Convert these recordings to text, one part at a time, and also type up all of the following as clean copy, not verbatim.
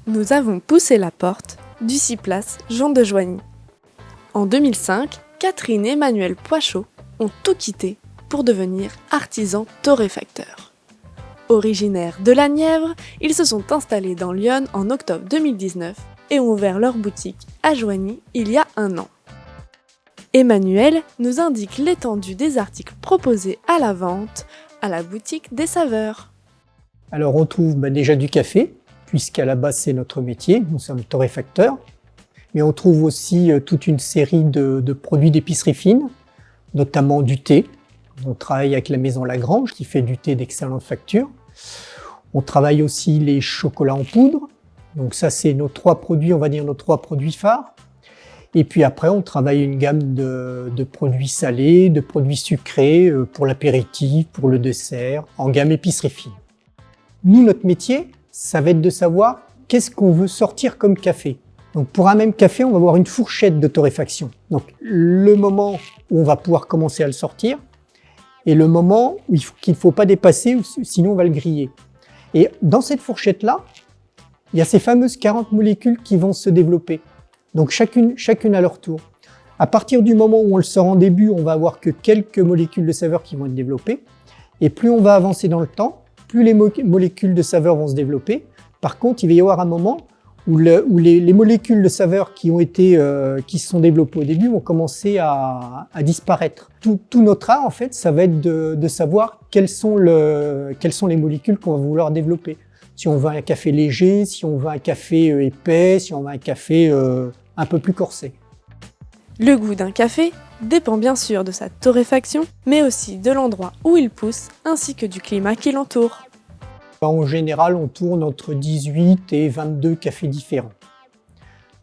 Nous avons poussé la porte du 6 Place Jean de Joigny. En 2005, Catherine et Emmanuel Poichot ont tout quitté pour devenir artisans torréfacteurs. Originaires de la Nièvre, ils se sont installés dans Lyon en octobre 2019 et ont ouvert leur boutique à Joigny il y a 1 an. Emmanuel nous indique l'étendue des articles proposés à la vente à la boutique des saveurs. Alors on trouve déjà du café, puisqu'à la base c'est notre métier, nous sommes torréfacteurs. Mais on trouve aussi toute une série de produits d'épicerie fine, notamment du thé. On travaille avec la maison Lagrange qui fait du thé d'excellente facture. On travaille aussi les chocolats en poudre. Donc ça c'est nos 3 produits, on va dire nos 3 produits phares. Et puis après on travaille une gamme de produits salés, de produits sucrés pour l'apéritif, pour le dessert, en gamme épicerie fine. Nous, notre métier, ça va être de savoir qu'est-ce qu'on veut sortir comme café. Donc pour un même café, on va avoir une fourchette de torréfaction. Donc le moment où on va pouvoir commencer à le sortir et le moment qu'il ne faut pas dépasser, sinon on va le griller. Et dans cette fourchette-là, il y a ces fameuses 40 molécules qui vont se développer. Donc chacune à leur tour. À partir du moment où on le sort en début, on va avoir que quelques molécules de saveur qui vont être développées. Et plus on va avancer dans le temps, plus les molécules de saveur vont se développer. Par contre, il va y avoir un moment où les molécules de saveur qui se sont développées au début vont commencer à disparaître. Tout notre art, en fait, ça va être de savoir quelles sont les molécules qu'on va vouloir développer. Si on veut un café léger, si on veut un café épais, si on veut un café un peu plus corsé. Le goût d'un café dépend bien sûr de sa torréfaction, mais aussi de l'endroit où il pousse, ainsi que du climat qui l'entoure. En général, on tourne entre 18 et 22 cafés différents,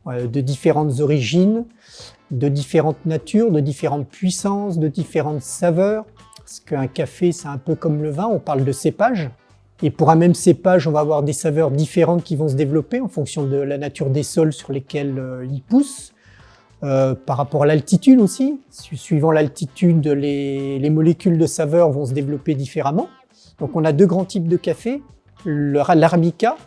de différentes origines, de différentes natures, de différentes puissances, de différentes saveurs. Parce qu'un café, c'est un peu comme le vin, on parle de cépage. Et pour un même cépage, on va avoir des saveurs différentes qui vont se développer en fonction de la nature des sols sur lesquels il pousse. Par rapport à l'altitude aussi, suivant l'altitude, les molécules de saveur vont se développer différemment. Donc on a 2 grands types de café, l'arabica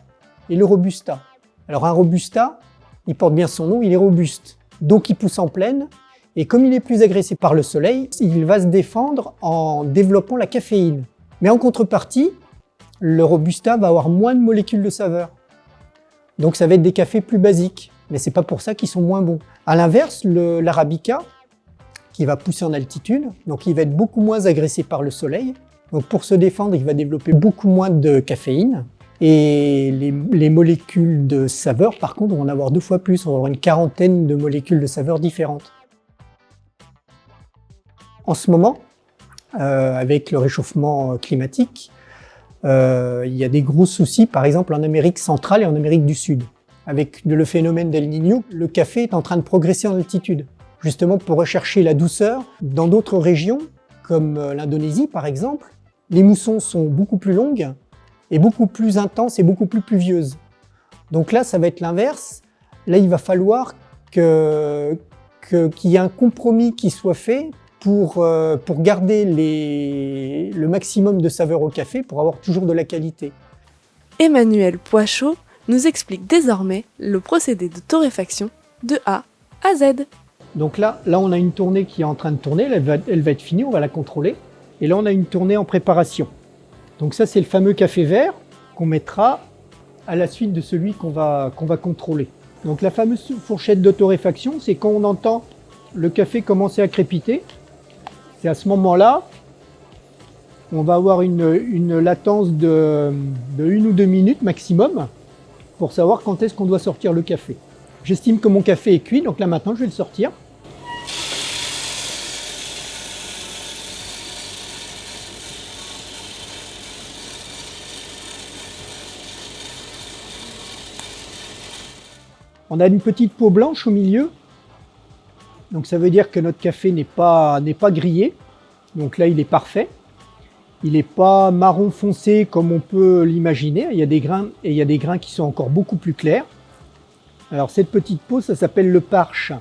et le robusta. Alors un robusta, il porte bien son nom, il est robuste, donc il pousse en plaine, et comme il est plus agressé par le soleil, il va se défendre en développant la caféine. Mais en contrepartie, le robusta va avoir moins de molécules de saveur. Donc ça va être des cafés plus basiques, mais c'est pas pour ça qu'ils sont moins bons. À l'inverse, l'arabica, qui va pousser en altitude, donc il va être beaucoup moins agressé par le soleil. Donc pour se défendre, il va développer beaucoup moins de caféine. Et les molécules de saveur, par contre, vont en avoir 2 fois plus. On va avoir une 40aine de molécules de saveur différentes. En ce moment, avec le réchauffement climatique, il y a des gros soucis, par exemple en Amérique centrale et en Amérique du Sud. Avec le phénomène d'El Niño, le café est en train de progresser en altitude, justement pour rechercher la douceur. Dans d'autres régions, comme l'Indonésie par exemple, les moussons sont beaucoup plus longues et beaucoup plus intenses et beaucoup plus pluvieuses. Donc là, ça va être l'inverse. Là, il va falloir qu'il y ait un compromis qui soit fait pour garder le maximum de saveur au café, pour avoir toujours de la qualité. Emmanuel Poichot nous explique désormais le procédé de torréfaction de A à Z. Donc là, on a une tournée qui est en train de tourner, elle va être finie, on va la contrôler. Et là, on a une tournée en préparation. Donc ça, c'est le fameux café vert qu'on mettra à la suite de celui qu'on va contrôler. Donc la fameuse fourchette de torréfaction, c'est quand on entend le café commencer à crépiter. C'est à ce moment-là, on va avoir une latence de 1 ou 2 minutes maximum pour savoir quand est-ce qu'on doit sortir le café. J'estime que mon café est cuit, donc là maintenant je vais le sortir. On a une petite peau blanche au milieu, donc ça veut dire que notre café n'est pas grillé. Donc là il est parfait. Il n'est pas marron foncé comme on peut l'imaginer. Il y a des grains et il y a des grains qui sont encore beaucoup plus clairs. Alors cette petite peau, ça s'appelle le parche.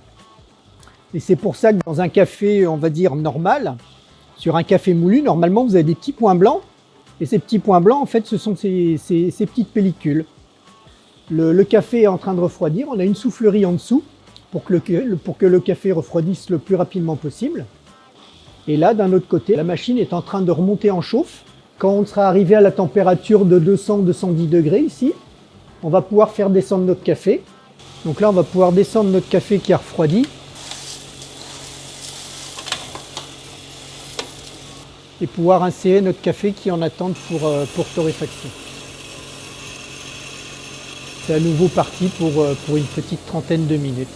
Et c'est pour ça que dans un café, on va dire normal, sur un café moulu, normalement vous avez des petits points blancs. Et ces petits points blancs, en fait, ce sont ces petites pellicules. Le café est en train de refroidir, on a une soufflerie en dessous pour que le café refroidisse le plus rapidement possible. Et là, d'un autre côté, la machine est en train de remonter en chauffe. Quand on sera arrivé à la température de 200-210 degrés ici, on va pouvoir faire descendre notre café. Donc là, on va pouvoir descendre notre café qui a refroidi. Et pouvoir insérer notre café qui est en attente pour torréfaction. C'est à nouveau parti pour une petite trentaine de minutes.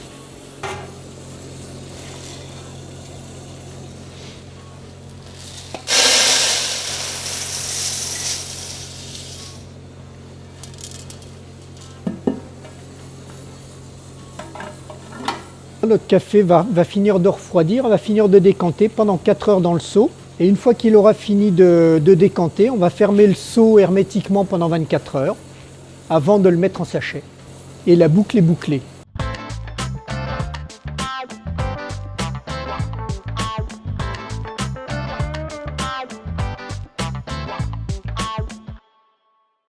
Notre café va finir de refroidir, va finir de décanter pendant 4 heures dans le seau. Et une fois qu'il aura fini de décanter, on va fermer le seau hermétiquement pendant 24 heures avant de le mettre en sachet. Et la boucle est bouclée.